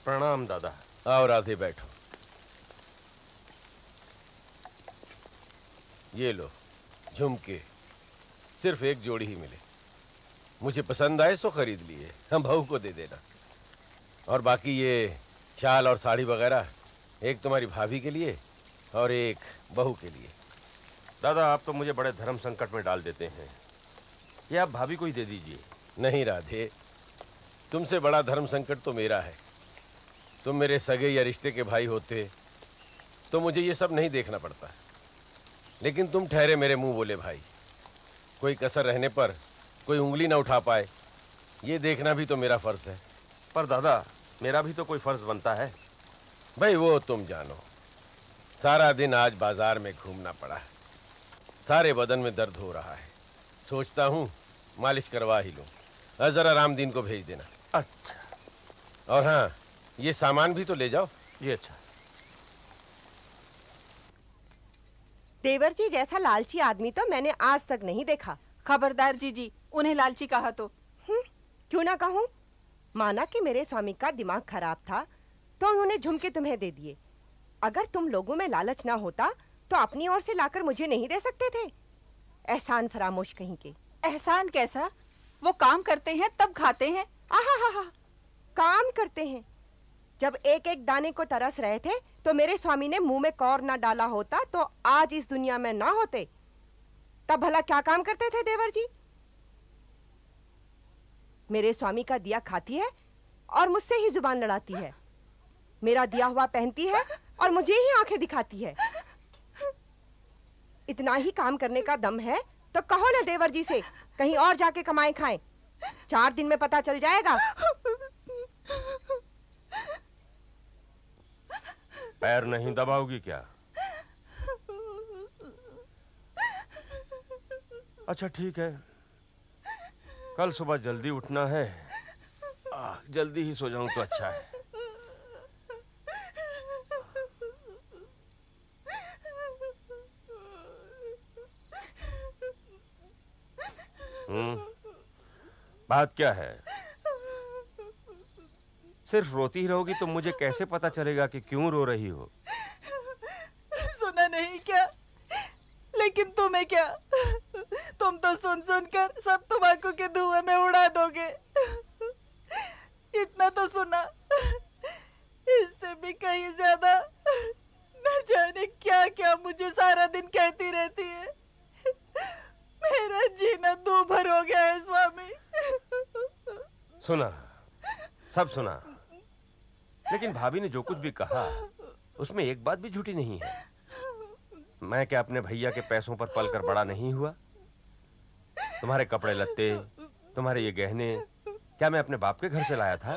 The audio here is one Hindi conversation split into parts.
प्रणाम दादा। आओ राधे, बैठो। ये लो झुमके, सिर्फ एक जोड़ी ही मिले। मुझे पसंद आए सो खरीद लिए, हम बहू को दे देना। और बाकी ये शाल और साड़ी वगैरह, एक तुम्हारी भाभी के लिए और एक बहू के लिए। दादा आप तो मुझे बड़े धर्म संकट में डाल देते हैं, ये आप भाभी को ही दे दीजिए। नहीं राधे, तुमसे बड़ा धर्म संकट तो मेरा है। तुम मेरे सगे या रिश्ते के भाई होते तो मुझे ये सब नहीं देखना पड़ता, लेकिन तुम ठहरे मेरे मुंह बोले भाई। कोई कसर रहने पर कोई उंगली ना उठा पाए, ये देखना भी तो मेरा फर्ज है। पर दादा मेरा भी तो कोई फर्ज बनता है। भाई वो तुम जानो, सारा दिन आज बाजार में घूमना पड़ा है, सारे बदन में दर्द हो रहा है। सोचता हूँ मालिश करवा ही लूँ। जरा रामदीन को भेज देना। अच्छा। और हाँ, ये सामान भी तो ले जाओ। ये अच्छा। देवर जी जैसा लालची आदमी तो मैंने आज तक नहीं देखा। खबरदार जीजी, उन्हें लालची कहा तो। क्यों ना कहूँ। माना कि मेरे स्वामी का दिमाग खराब था तो उन्होंने झुमके तुम्हें दे दिए। अगर तुम लोगों में लालच ना होता तो अपनी ओर से लाकर मुझे नहीं दे सकते थे। एहसान फरामोश कहीं के। एहसान कैसा? वो काम करते हैं तब खाते हैं। आहा, काम करते हैं। जब एक एक दाने को तरस रहे थे तो मेरे स्वामी ने मुंह में कौर ना डाला होता तो आज इस दुनिया में ना होते। तब भला क्या काम करते थे देवर जी? मेरे स्वामी का दिया खाती है और मुझसे ही जुबान लड़ाती है। मेरा दिया हुआ पहनती है और मुझे ही आंखें दिखाती है। इतना ही काम करने का दम है तो कहो ना देवर जी से कहीं और जाके कमाए खाएं। 4 दिन में पता चल जाएगा। पैर नहीं दबाओगी क्या? अच्छा ठीक है, कल सुबह जल्दी उठना है। जल्दी ही सो जाऊं तो अच्छा है। बात क्या है? सिर्फ रोती ही रहोगी तो मुझे कैसे पता चलेगा कि क्यों रो रही हो? सुना नहीं क्या? लेकिन तुम्हें क्या, तुम तो सुन सुन कर सब तंबाकू के धुएं में उड़ा दोगे। इतना तो सुना, इससे भी कहीं ज्यादा न जाने क्या क्या मुझे सारा दिन कहती रहती है। मेरा जीना दूभर हो गया है स्वामी। सुना, सब सुना, लेकिन भाभी ने जो कुछ भी कहा उसमें एक बात भी झूठी नहीं है। मैं क्या अपने भैया के पैसों पर पलकर बड़ा नहीं हुआ? तुम्हारे कपड़े लत्ते, तुम्हारे ये गहने, क्या मैं अपने बाप के घर से लाया था?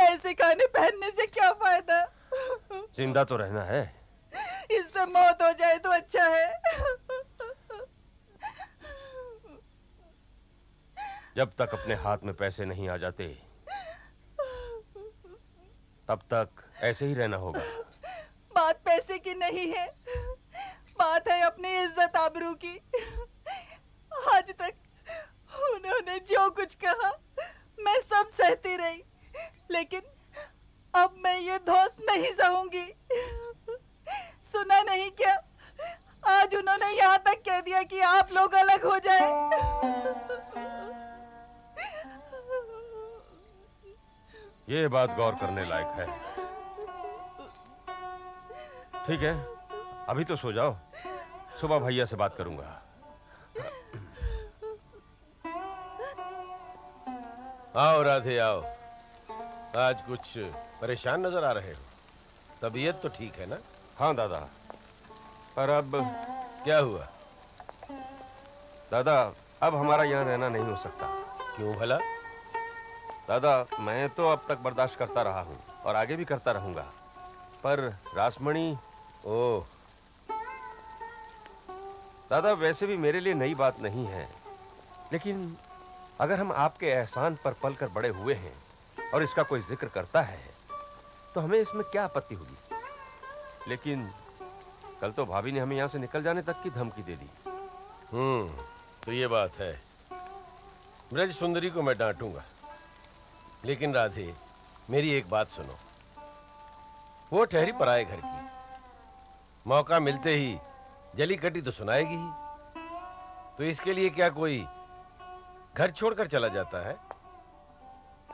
ऐसे खाने पहनने से क्या फायदा? जिंदा तो रहना है। इससे मौत हो जाए तो अच्छा है। जब तक अपने हाथ में पैसे नहीं आ जाते तब तक ऐसे ही रहना होगा। बात पैसे की नहीं है, बात है अपनी इज्जत आबरू की। आज तक उन्होंने जो कुछ कहा मैं सब सहती रही, लेकिन अब मैं ये धौंस नहीं सहूंगी। सुना नहीं क्या, आज उन्होंने यहाँ तक कह दिया कि आप लोग अलग हो जाएं। ये बात गौर करने लायक है। ठीक है, अभी तो सो जाओ, सुबह भैया से बात करूंगा। आओ राधे आओ, आज कुछ परेशान नजर आ रहे हो। तबीयत तो ठीक है ना? हाँ दादा, पर अब क्या हुआ? दादा अब हमारा यहाँ रहना नहीं हो सकता। क्यों भला? दादा मैं तो अब तक बर्दाश्त करता रहा हूँ और आगे भी करता रहूंगा, पर रासमणी। ओह दादा वैसे भी मेरे लिए नई बात नहीं है, लेकिन अगर हम आपके एहसान पर पलकर बड़े हुए हैं और इसका कोई जिक्र करता है तो हमें इसमें क्या आपत्ति होगी? लेकिन कल तो भाभी ने हमें यहाँ से निकल जाने तक की धमकी दे दी। तो ये बात है। ब्रज सुंदरी को मैं डांटूंगा, लेकिन राधे मेरी एक बात सुनो। वो ठहरी पराए घर की, मौका मिलते ही जली कटी तो सुनाएगी ही। तो इसके लिए क्या कोई घर छोड़कर चला जाता है?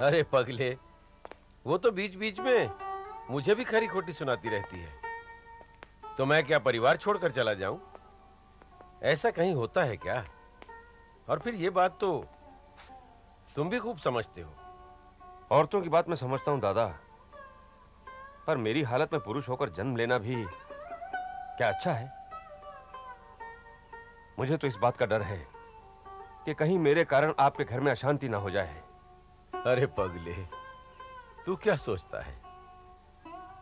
अरे पगले, वो तो बीच बीच में मुझे भी खरी खोटी सुनाती रहती है। तो मैं क्या परिवार छोड़कर चला जाऊं? ऐसा कहीं होता है क्या? और फिर ये बात तो तुम भी खूब समझते हो। औरतों की बात मैं समझता हूं दादा, पर मेरी हालत में पुरुष होकर जन्म लेना भी क्या अच्छा है? मुझे तो इस बात का डर है कि कहीं मेरे कारण आपके घर में अशांति ना हो जाए। अरे पगले, तू क्या सोचता है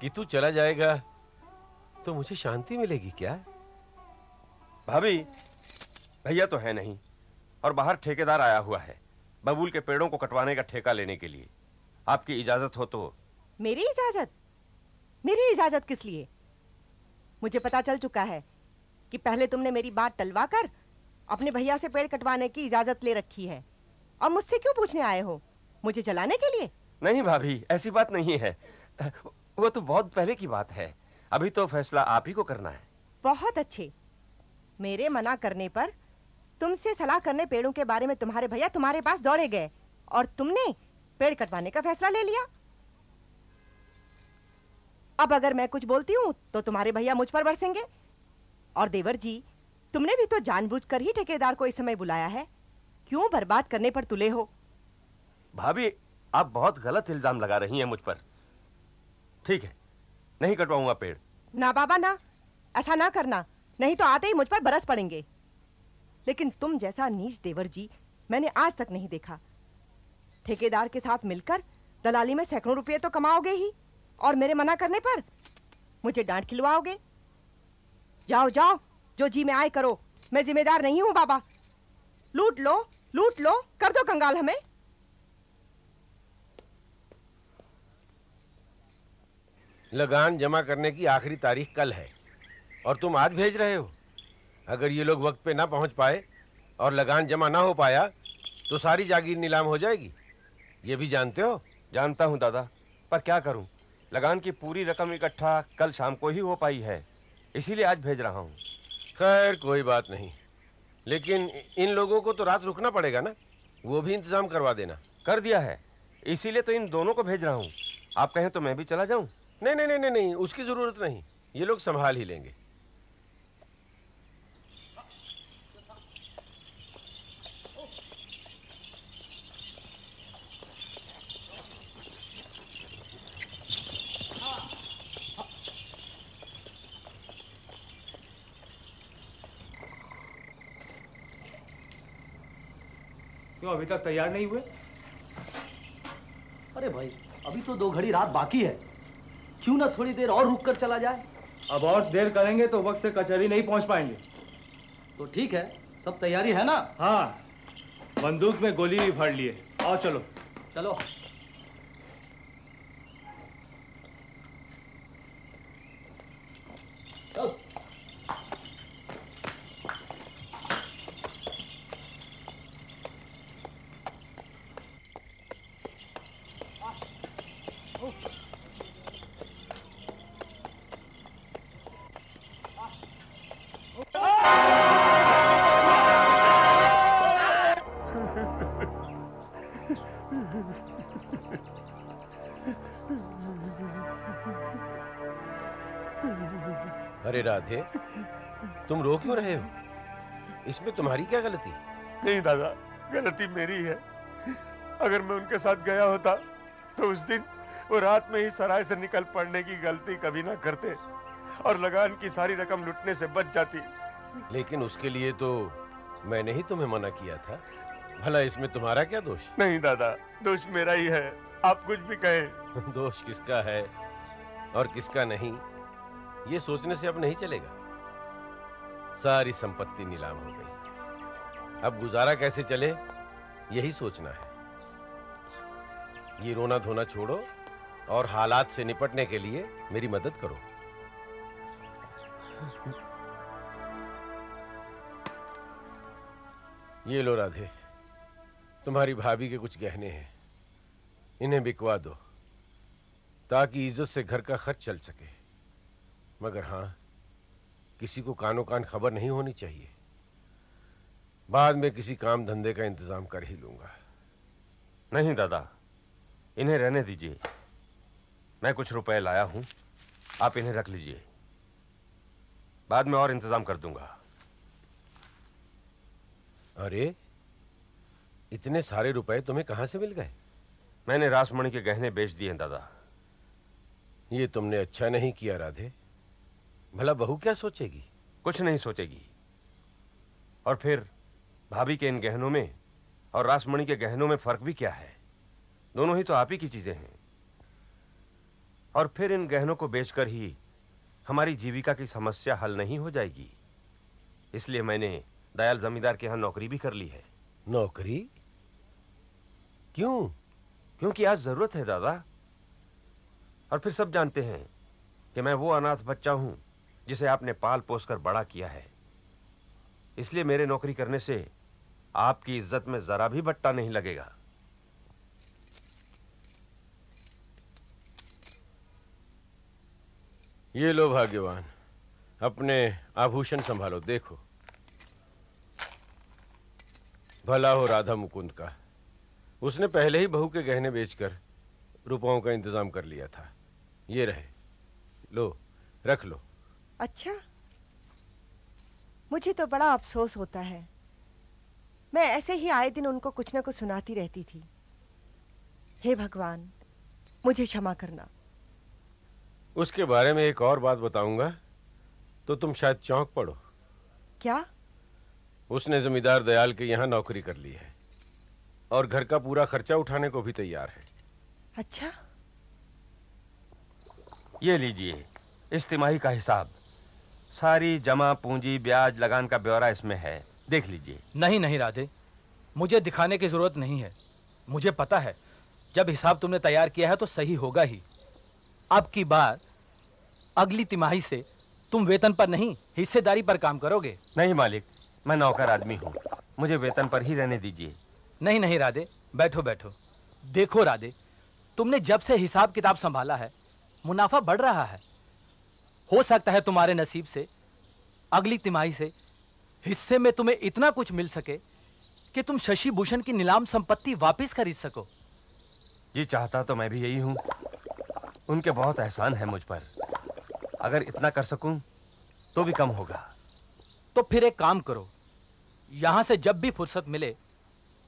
कि तू चला जाएगा तो मुझे शांति मिलेगी क्या? भाभी, भैया तो है नहीं और बाहर ठेकेदार आया हुआ है बबूल के पेड़ों को कटवाने का ठेका लेने के लिए। आपकी इजाजत हो तो। मेरी इजाजत? मेरी इजाजत किस लिए? मुझे पता चल चुका है कि पहले तुमने मेरी बात टलवा कर अपने भैया से पेड़ कटवाने की इजाजत ले रखी है, और मुझसे क्यों पूछने आए हो? मुझे जलाने के लिए? नहीं भाभी, ऐसी बात नहीं है। वो तो बहुत पहले की बात है, अभी तो फैसला आप ही को करना है। बहुत अच्छे। मेरे मना करने पर तुमसे सलाह करने पेड़ों के बारे में तुम्हारे भैया तुम्हारे पास दौड़े गए और तुमने पेड़ कटवाने का फैसला ले लिया। अब अगर मैं कुछ बोलती हूँ तो तुम्हारे भैया मुझ पर बरसेंगे। और देवर जी, तुमने भी तो जानबूझकर ही ठेकेदार को इस समय बुलाया है। क्यों बर्बाद करने पर तुले हो? भाभी, आप बहुत गलत इल्जाम लगा रही हैं मुझ पर। ठीक है, नहीं कटवाऊंगा पेड़। ना बाबा ना, ऐसा ना करना, नहीं तो आते ही मुझ पर बरस पड़ेंगे। लेकिन तुम जैसा नीच देवर जी मैंने आज तक नहीं देखा। ठेकेदार के साथ मिलकर दलाली में सैकड़ों रुपए तो कमाओगे ही, और मेरे मना करने पर मुझे डांट खिलवाओगे। जाओ जाओ, जो जी में आए करो, मैं जिम्मेदार नहीं हूं बाबा। लूट लो, लूट लो, कर दो कंगाल हमें। लगान जमा करने की आखिरी तारीख कल है और तुम आज भेज रहे हो। अगर ये लोग वक्त पे ना पहुंच पाए और लगान जमा ना हो पाया तो सारी जागीर नीलाम हो जाएगी। ये भी जानते हो? जानता हूं दादा, पर क्या करूं, लगान की पूरी रकम इकट्ठा कल शाम को ही हो पाई है, इसीलिए आज भेज रहा हूं। खैर कोई बात नहीं, लेकिन इन लोगों को तो रात रुकना पड़ेगा ना, वो भी इंतजाम करवा देना। कर दिया है, इसीलिए तो इन दोनों को भेज रहा हूं। आप कहें तो मैं भी चला जाऊं? नहीं नहीं नहीं नहीं नहीं, उसकी जरूरत नहीं, ये लोग संभाल ही लेंगे। क्यों अभी तक तैयार नहीं हुए? अरे भाई, अभी तो 2 घड़ी रात बाकी है, क्यों ना थोड़ी देर और रुक कर चला जाए? अब और देर करेंगे तो वक्त से कचहरी नहीं पहुंच पाएंगे। तो ठीक है, सब तैयारी है ना? हाँ, बंदूक में गोली भी भर लिए। आओ चलो। चलो। चल। अरे राधे, तुम रो क्यों रहे हो? इसमें तुम्हारी क्या गलती? नहीं दादा, गलती मेरी है। अगर मैं उनके साथ गया होता तो उस दिन वो रात में ही सराय से निकल पड़ने की गलती कभी ना करते और लगान की सारी रकम लुटने से बच जाती। लेकिन उसके लिए तो मैंने ही तुम्हें मना किया था। भला इसमें तुम्हारा क्या दोष? नहीं दादा, दोष मेरा ही है, आप कुछ भी कहें। दोष किसका है और किसका नहीं, ये सोचने से अब नहीं चलेगा। सारी संपत्ति नीलाम हो गई, अब गुजारा कैसे चले यही सोचना है। ये रोना धोना छोड़ो और हालात से निपटने के लिए मेरी मदद करो। ये लो राधे, तुम्हारी भाभी के कुछ गहने हैं, इन्हें बिकवा दो। ताकि इज्जत से घर का खर्च चल सके। मगर हाँ, किसी को कानो कान खबर नहीं होनी चाहिए। बाद में किसी काम धंधे का इंतजाम कर ही लूंगा। नहीं दादा, इन्हें रहने दीजिए। मैं कुछ रुपए लाया हूं, आप इन्हें रख लीजिए, बाद में और इंतजाम कर दूंगा। अरे, इतने सारे रुपए तुम्हें कहां से मिल गए? मैंने रासमणि के गहने बेच दिए हैं दादा। ये तुमने अच्छा नहीं किया राधे। भला बहू क्या सोचेगी? कुछ नहीं सोचेगी। और फिर भाभी के इन गहनों में और रासमणि के गहनों में फर्क भी क्या है? दोनों ही तो आप ही की चीजें हैं। और फिर इन गहनों को बेचकर ही हमारी जीविका की समस्या हल नहीं हो जाएगी। इसलिए मैंने दयाल जमींदार के यहाँ नौकरी भी कर ली है। नौकरी? क्यों? क्योंकि आज जरूरत है दादा। और फिर सब जानते हैं कि मैं वो अनाथ बच्चा हूं जिसे आपने पाल पोस कर बड़ा किया है। इसलिए मेरे नौकरी करने से आपकी इज्जत में जरा भी बट्टा नहीं लगेगा। ये लो भाग्यवान, अपने आभूषण संभालो। देखो, भला हो राधा मुकुंद का। उसने पहले ही बहू के गहने बेचकर रुपयों का इंतजाम कर लिया था। ये रहे, लो, रख लो। अच्छा, मुझे तो बड़ा अफसोस होता है। मैं ऐसे ही आए दिन उनको कुछ न कुछ सुनाती रहती थी। हे भगवान, मुझे क्षमा करना। उसके बारे में एक और बात बताऊंगा तो तुम शायद चौंक पड़ो। क्या? उसने जमींदार दयाल के यहाँ नौकरी कर ली है और घर का पूरा खर्चा उठाने को भी तैयार है। अच्छा, ये लीजिए इस तिमाही का हिसाब। सारी जमा पूंजी, ब्याज, लगान का ब्यौरा इसमें है, देख लीजिए। नहीं नहीं राधे, मुझे दिखाने की जरूरत नहीं है। मुझे पता है जब हिसाब तुमने तैयार किया है तो सही होगा ही। अब की बार अगली तिमाही से तुम वेतन पर नहीं, हिस्सेदारी पर काम करोगे। नहीं मालिक, मैं नौकर आदमी हूँ, मुझे वेतन पर ही रहने दीजिए। नहीं नहीं राधे, बैठो बैठो। देखो राधे, तुमने जब से हिसाब किताब संभाला है मुनाफा बढ़ रहा है। हो सकता है तुम्हारे नसीब से अगली तिमाही से हिस्से में तुम्हें इतना कुछ मिल सके कि तुम शशि भूषण की नीलाम संपत्ति वापस खरीद सको। जी चाहता तो मैं भी यही हूँ। उनके बहुत एहसान है मुझ पर। अगर इतना कर सकूं तो भी कम होगा। तो फिर एक काम करो, यहां से जब भी फुर्सत मिले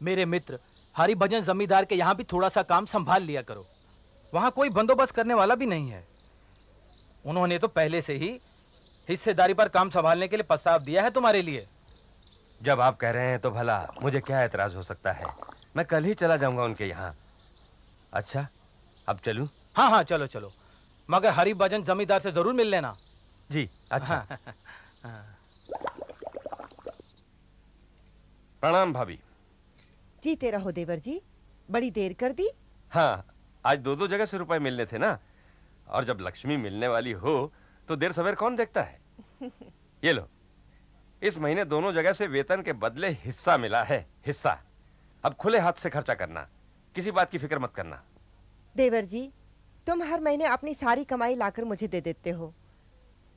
मेरे मित्र हरिभजन जमींदार के यहां भी थोड़ा सा काम संभाल लिया करो। वहां कोई बंदोबस्त करने वाला भी नहीं है। उन्होंने तो पहले से ही हिस्सेदारी पर काम संभालने के लिए प्रस्ताव दिया है तुम्हारे लिए। जब आप कह रहे हैं तो भला मुझे क्या एतराज हो सकता है। मैं कल ही चला जाऊंगा उनके यहाँ। अच्छा, अब चलूं? हाँ हाँ, चलो चलो, मगर हरिभजन जमींदार से जरूर मिल लेना। जी अच्छा। प्रणाम भाभी। जीते रहो देवर जी, बड़ी देर कर दी। हाँ, आज दो दो जगह से रुपए मिलने थे ना, और जब लक्ष्मी मिलने वाली हो तो देर सवेर कौन देखता है। ये लो, इस महीने दोनों जगह से वेतन के बदले हिस्सा मिला है। हिस्सा अब खुले हाथ से खर्चा करना, किसी बात की फिक्र मत करना। देवर जी, तुम हर महीने अपनी सारी कमाई लाकर मुझे दे देते हो।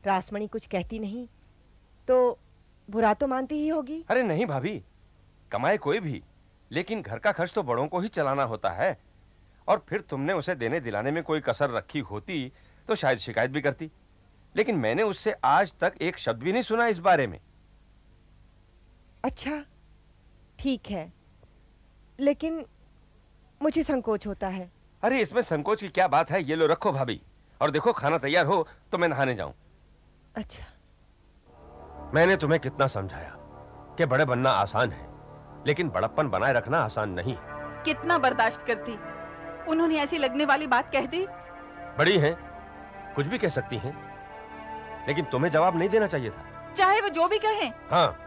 रासमणि कुछ कहती नहीं तो बुरा तो मानती ही होगी। अरे नहीं भाभी, कमाए कोई भी, लेकिन घर का खर्च तो बड़ों को ही चलाना होता है। और फिर तुमने उसे देने दिलाने में कोई कसर रखी होती तो शायद शिकायत भी करती, लेकिन मैंने उससे आज तक एक शब्द भी नहीं सुना इस बारे में। अच्छा, ठीक है, लेकिन मुझे संकोच होता है। अरे इसमें संकोच की क्या बात है। ये लो रखो भाभी, और देखो खाना तैयार हो तो मैं नहाने जाऊं। अच्छा। मैंने तुम्हें कितना समझाया कि बड़े बनना आसान है, लेकिन बड़प्पन बनाए रखना आसान नहीं है। कितना बर्दाश्त करती, उन्होंने ऐसी लगने वाली बात कह दी। बड़ी हैं, कुछ भी कह सकती हैं, लेकिन तुम्हें जवाब नहीं देना चाहिए था। चाहे वो जो भी कहें। हाँ,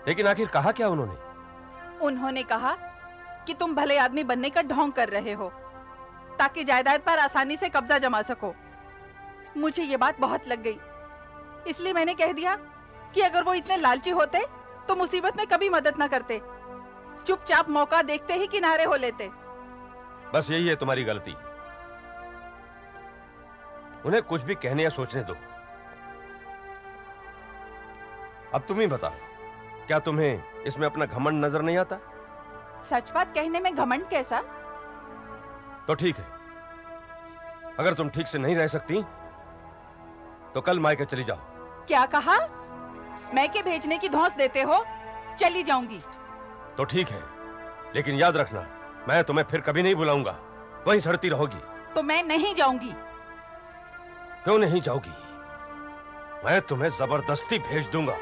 लेकिन आखिर कहा क्या उन्होंने? उन्होंने कहा कि तुम भले आदमी बनने का ढोंग कर रहे हो ताकि जायदाद पर आसानी से कब्जा जमा सको। मुझे ये बात बहुत लग गई, इसलिए मैंने कह दिया कि अगर वो इतने लालची होते तो मुसीबत में कभी मदद ना करते। चुपचाप मौका देखते ही किनारे हो लेते। बस यही है तुम्हारी गलती। उन्हें कुछ भी कहने या सोचने दो। अब तुम ही बताओ, क्या तुम्हें इसमें अपना घमंड नजर नहीं आता? सच बात कहने में घमंड कैसा? तो ठीक है, अगर तुम ठीक से नहीं रह सकती तो कल मायके चली जाओ। क्या कहा? मैके भेजने की धौंस देते हो? चली जाऊंगी। तो ठीक है, लेकिन याद रखना, मैं तुम्हें फिर कभी नहीं बुलाऊंगा, वहीं सड़ती रहोगी। तो मैं नहीं जाऊंगी। क्यों नहीं जाओगी? मैं तुम्हें जबरदस्ती भेज दूंगा।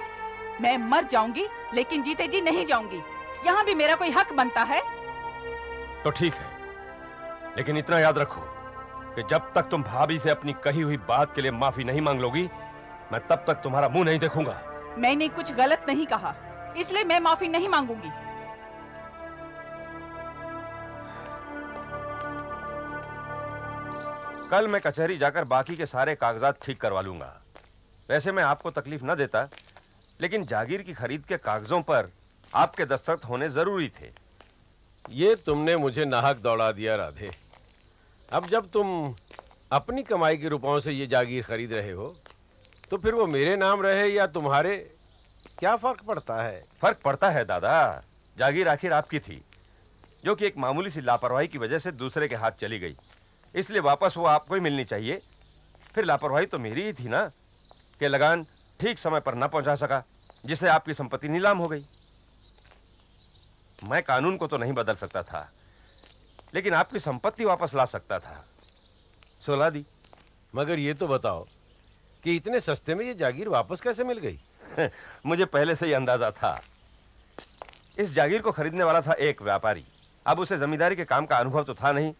मैं मर जाऊंगी लेकिन जीते जी नहीं जाऊंगी। यहाँ भी मेरा कोई हक बनता है। तो ठीक है, लेकिन इतना याद रखो कि जब तक तुम भाभी से अपनी कही हुई बात के लिए माफी नहीं मांग लोगी, मैं तब तक तुम्हारा मुंह नहीं देखूंगा। मैंने कुछ गलत नहीं कहा, इसलिए मैं माफी नहीं मांगूंगी। कल मैं कचहरी जाकर बाकी के सारे कागजात ठीक करवा लूंगा। वैसे मैं आपको तकलीफ न देता, लेकिन जागीर की खरीद के कागजों पर आपके दस्तखत होने जरूरी थे। ये तुमने मुझे नाहक दौड़ा दिया राधे। अब जब तुम अपनी कमाई के रुपयों से ये जागीर खरीद रहे हो, तो फिर वो मेरे नाम रहे या तुम्हारे, क्या फर्क पड़ता है? फर्क पड़ता है दादा। जागीर आखिर आपकी थी, जो कि एक मामूली सी लापरवाही की वजह से दूसरे के हाथ चली गई, इसलिए वापस वो आपको ही मिलनी चाहिए। फिर लापरवाही तो मेरी ही थी ना, कि लगान ठीक समय पर न पहुंचा सका, जिससे आपकी संपत्ति नीलाम हो गई। मैं कानून को तो नहीं बदल सकता था, लेकिन आपकी संपत्ति वापस ला सकता था। सुला दी। मगर ये तो बताओ कि इतने सस्ते में ये जागीर वापस कैसे मिल गई? मुझे पहले से ही अंदाजा था। इस जागीर को खरीदने वाला था एक व्यापारी। अब उसे जमींदारी के काम का अनुभव तो था नहीं,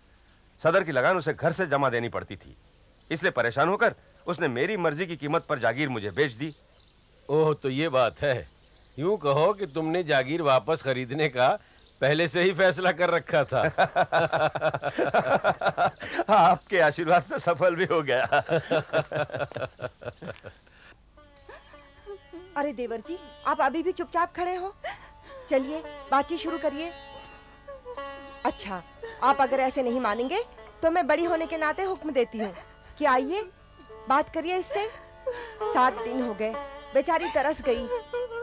सदर की लगान उसे घर से जमा देनी पड़ती थी, इसलिए परेशान होकर उसने मेरी मर्जी की कीमत पर जागीर मुझे बेच दी। ओह, तो ये बात है। यूं कहो कि तुमने जागीर वापस खरीदने का पहले से ही फैसला कर रखा था। आपके आशीर्वाद से सफल भी हो गया। अरे देवर जी, आप अभी भी चुपचाप खड़े हो? चलिए बातचीत शुरू करिए। अच्छा, आप अगर ऐसे नहीं मानेंगे तो मैं बड़ी होने के नाते हुक्म देती हूँ कि आइए बात करिए इससे। 7 दिन हो गए, बेचारी तरस गई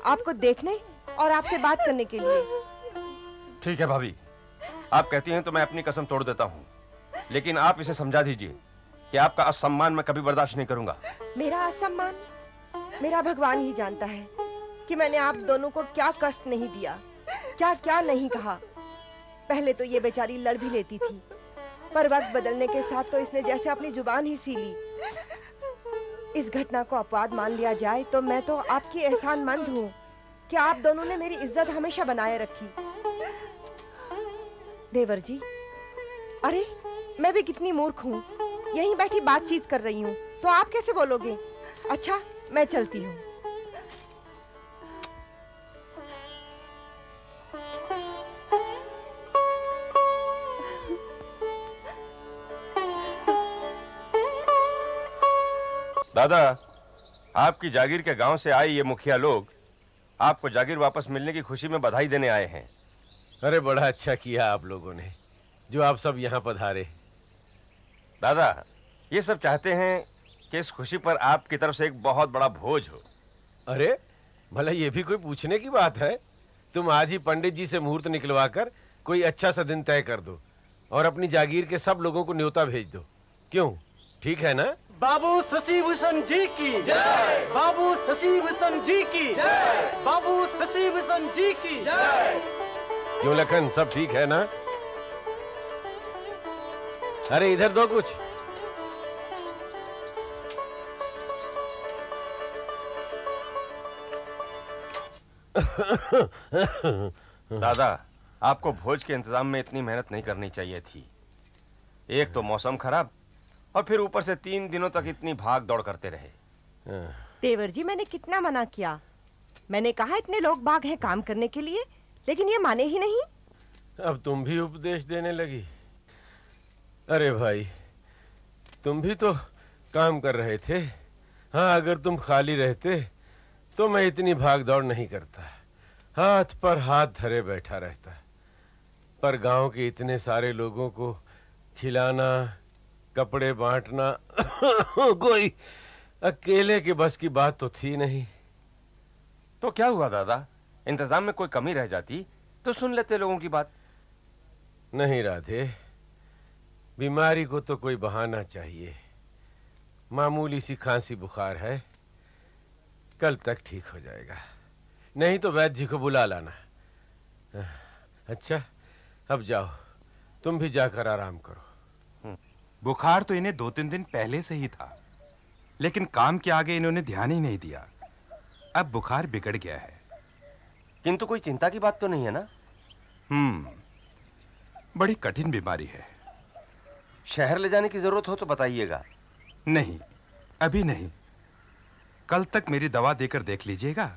आपको देखने और आपसे बात करने के लिए। ठीक है भाभी, आप कहती हैं तो मैं अपनी कसम तोड़ देता हूँ, लेकिन आप इसे समझा दीजिए कि आपका असम्मान मैं कभी बर्दाश्त नहीं करूंगा। मेरा असम्मान? मेरा भगवान ही जानता है कि मैंने आप दोनों को क्या कष्ट नहीं दिया, क्या क्या नहीं कहा। पहले तो ये बेचारी लड़ भी लेती थी, पर वक्त बदलने के साथ तो इसने जैसे अपनी जुबान ही सी ली। इस घटना को अपवाद मान लिया जाए तो मैं तो आपकी एहसानमंद हूँ कि आप दोनों ने मेरी इज्जत हमेशा बनाए रखी। देवर जी, अरे मैं भी कितनी मूर्ख हूँ, यहीं बैठी बातचीत कर रही हूँ तो आप कैसे बोलोगे? अच्छा, मैं चलती हूँ। दादा, आपकी जागीर के गांव से आए ये मुखिया लोग आपको जागीर वापस मिलने की खुशी में बधाई देने आए हैं। अरे बड़ा अच्छा किया आप लोगों ने जो आप सब यहाँ पधारे। दादा, ये सब चाहते हैं कि इस खुशी पर आपकी तरफ से एक बहुत बड़ा भोज हो। अरे भला ये भी कोई पूछने की बात है? तुम आज ही पंडित जी से मुहूर्त निकलवा कर कोई अच्छा सा दिन तय कर दो और अपनी जागीर के सब लोगों को न्योता भेज दो। क्यों, ठीक है ना? बाबू शशि भूषण जी की जय। बाबू शशि भूषण जी की जय। बाबू शशि भूषण जी की जय। क्यों लखन, सब ठीक है ना? अरे इधर दो कुछ। दादा, आपको भोज के इंतजाम में इतनी मेहनत नहीं करनी चाहिए थी। एक तो मौसम खराब और फिर ऊपर से 3 दिनों तक इतनी भाग दौड़ करते रहे। देवर जी, मैंने कितना मना किया। मैंने कहा इतने लोग बाग हैं काम करने के लिए, लेकिन ये माने ही नहीं। अब तुम भी उपदेश देने लगी। अरे भाई, तुम भी तो काम कर रहे थे। हाँ, अगर तुम खाली रहते तो मैं इतनी भाग दौड़ नहीं करता, हाथ पर हाथ धरे बैठा रहता। पर गांव के इतने सारे लोगों को खिलाना, कपड़े बांटना कोई अकेले के बस की बात तो थी नहीं। तो क्या हुआ दादा, इंतजाम में कोई कमी रह जाती तो सुन लेते लोगों की बात। नहीं राधे, बीमारी को तो कोई बहाना चाहिए। मामूली सी खांसी बुखार है, कल तक ठीक हो जाएगा, नहीं तो वैद्य जी को बुला लाना। अच्छा अब जाओ, तुम भी जाकर आराम करो। बुखार तो इन्हें 2-3 दिन पहले से ही था, लेकिन काम के आगे इन्होंने ध्यान ही नहीं दिया। अब बुखार बिगड़ गया है। किंतु कोई चिंता की बात तो नहीं है ना? बड़ी कठिन बीमारी है। शहर ले जाने की जरूरत हो तो बताइएगा। नहीं, अभी नहीं, कल तक मेरी दवा देकर देख लीजिएगा।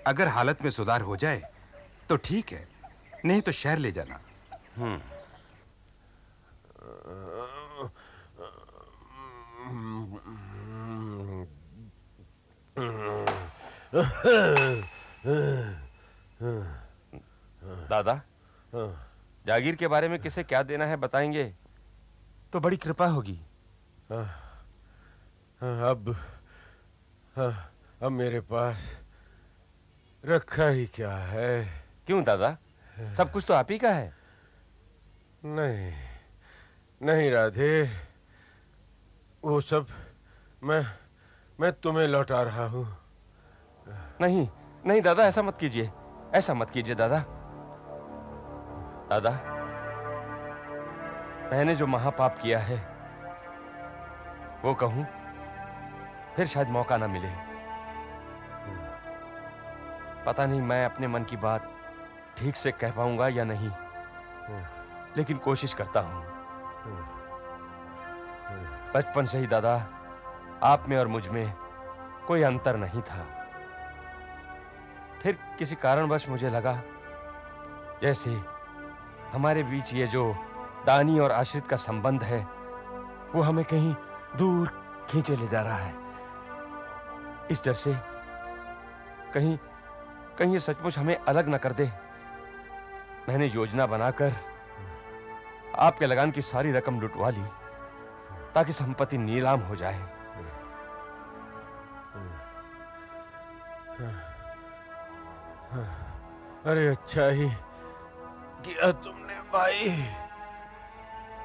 अगर हालत में सुधार हो जाए तो ठीक है, नहीं तो शहर ले जाना। दादा, जागीर के बारे में किसे क्या देना है बताएंगे तो बड़ी कृपा होगी। अब मेरे पास रखा ही क्या है। क्यों दादा, सब कुछ तो आप ही का है। नहीं नहीं राधे, वो सब मैं तुम्हें लौटा रहा हूं। नहीं नहीं दादा, ऐसा मत कीजिए, ऐसा मत कीजिए दादा। दादा, मैंने जो महापाप किया है वो कहूं फिर शायद मौका ना मिले। पता नहीं मैं अपने मन की बात ठीक से कह पाऊंगा या नहीं, लेकिन कोशिश करता हूं। बचपन से ही दादा, आप में और मुझ में कोई अंतर नहीं था। फिर किसी कारणवश मुझे लगा जैसे हमारे बीच ये जो दानी और आश्रित का संबंध है वो हमें कहीं दूर खींचे ले जा रहा है। इस डर से कहीं ये सचमुच हमें अलग न कर दे, मैंने योजना बनाकर आपके लगान की सारी रकम लुटवा ली ताकि संपत्ति नीलाम हो जाए। अरे अच्छा ही किया तुमने भाई,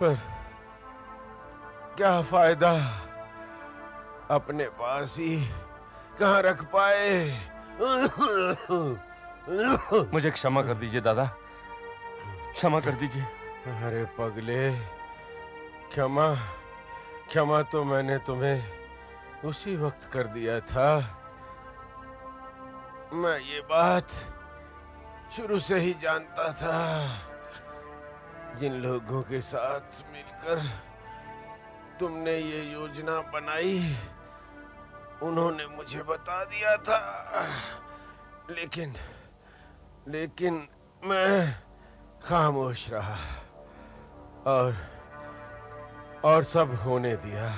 पर क्या फायदा, अपने पास ही कहाँ रख पाए। मुझे क्षमा कर दीजिए दादा, क्षमा कर दीजिए। अरे पगले, क्षमा तो मैंने तुम्हें उसी वक्त कर दिया था। मैं ये बात शुरू से ही जानता था। जिन लोगों के साथ मिलकर तुमने ये योजना बनाई उन्होंने मुझे बता दिया था, लेकिन मैं खामोश रहा और सब होने दिया,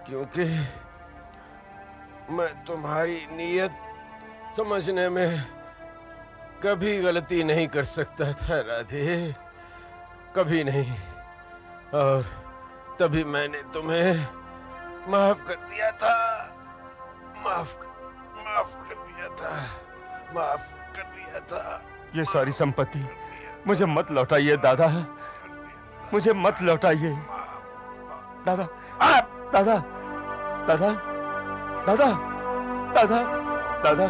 क्योंकि मैं तुम्हारी नीयत समझने में कभी गलती नहीं कर सकता था राधे, कभी नहीं। और तभी मैंने तुम्हें माफ कर दिया था, माफ कर दिया था। ये सारी संपत्ति मुझे मत लौटाइए दादा, मुझे मत लौटाइए दादा। दादा दादा दादा दादा दादा दादा